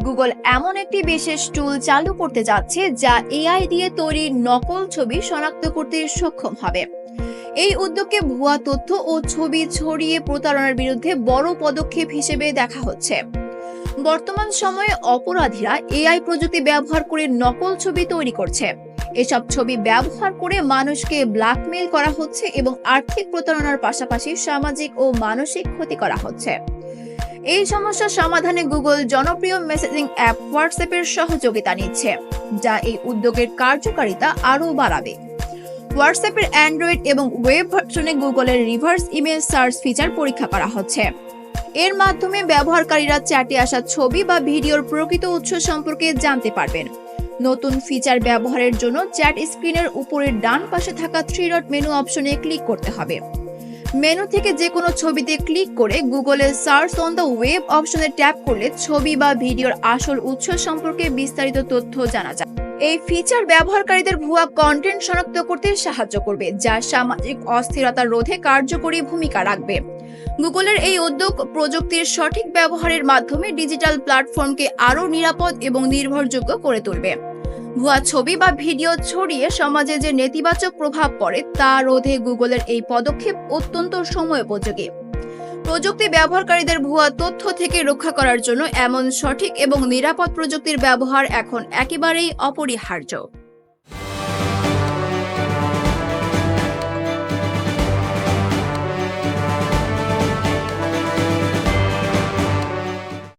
Google এমন একটি বিশেষ টুল চালু করতে যাচ্ছে যা এআই দিয়ে তৈরি নকল ছবি শনাক্ত করতে সক্ষম হবে। এই উদ্যোগকে ভুয়া তথ্য ও ছবি ছড়িয়ে প্রতারণার বিরুদ্ধে বড় পদক্ষেপ হিসেবে দেখা হচ্ছে। বর্তমান সময়ে অপরাধীরা এআই প্রযুক্তি ব্যবহার করে নকল ছবি তৈরি করছে। এসব ছবি ব্যবহার করে মানুষকে ব্ল্যাকমেইল করা হচ্ছে এবং আর্থিক প্রতারণার পাশাপাশি সামাজিক ও মানসিক ক্ষতি করা হচ্ছে। এই সমস্যা সমাধানে গুগল জনপ্রিয় মেসেজিং অ্যাপ হোয়াটসঅ্যাপের সহযোগিতা নিচ্ছে, যা এই উদ্যোগের কার্যকারিতা আরও বাড়াবে। হোয়াটসঅ্যাপের অ্যান্ড্রয়েড এবং ওয়েব ভার্সনে গুগলের রিভার্স ইমেজ সার্চ ফিচার পরীক্ষা করা হচ্ছে। এর মাধ্যমে ব্যবহারকারীরা চ্যাটে আসা ছবি বা ভিডিওর প্রকৃত উৎস সম্পর্কে জানতে পারবেন। নতুন ফিচার ব্যবহারের জন্য চ্যাট স্ক্রিনের উপরের ডান পাশে থাকা 3 ডট মেনু অপশনে ক্লিক করতে হবে। মেনু থেকে যে কোনো ছবিতে ক্লিক করে গুগলের সার্চ অন দ্য ওয়েব অপশনে ট্যাপ করলে ছবি বা ভিডিওর আসল উৎস সম্পর্কে বিস্তারিত তথ্য জানা যায়। এই ফিচার ব্যবহারকারীদের ভুয়া কন্টেন্ট শনাক্ত করতে সাহায্য করবে, যা সামাজিক অস্থিরতা রোধে কার্যকরী ভূমিকা রাখবে। গুগলের এই উদ্যোগ প্রযুক্তির সঠিক ব্যবহারের মাধ্যমে ডিজিটাল প্ল্যাটফর্মকে আরও নিরাপদ এবং নির্ভরযোগ্য করে তুলবে। ভুয়া ছবি বা ভিডিও ছড়িয়ে সমাজে যে নেতিবাচক প্রভাব পড়ে তা রোধে গুগলের এই পদক্ষেপ অত্যন্ত সময়োপযোগী। প্রযুক্তি ব্যবহারকারীদের ভুয়া তথ্য থেকে রক্ষা করার জন্য এমন সঠিক এবং নিরাপদ প্রযুক্তির ব্যবহার এখন একেবারেই অপরিহার্য।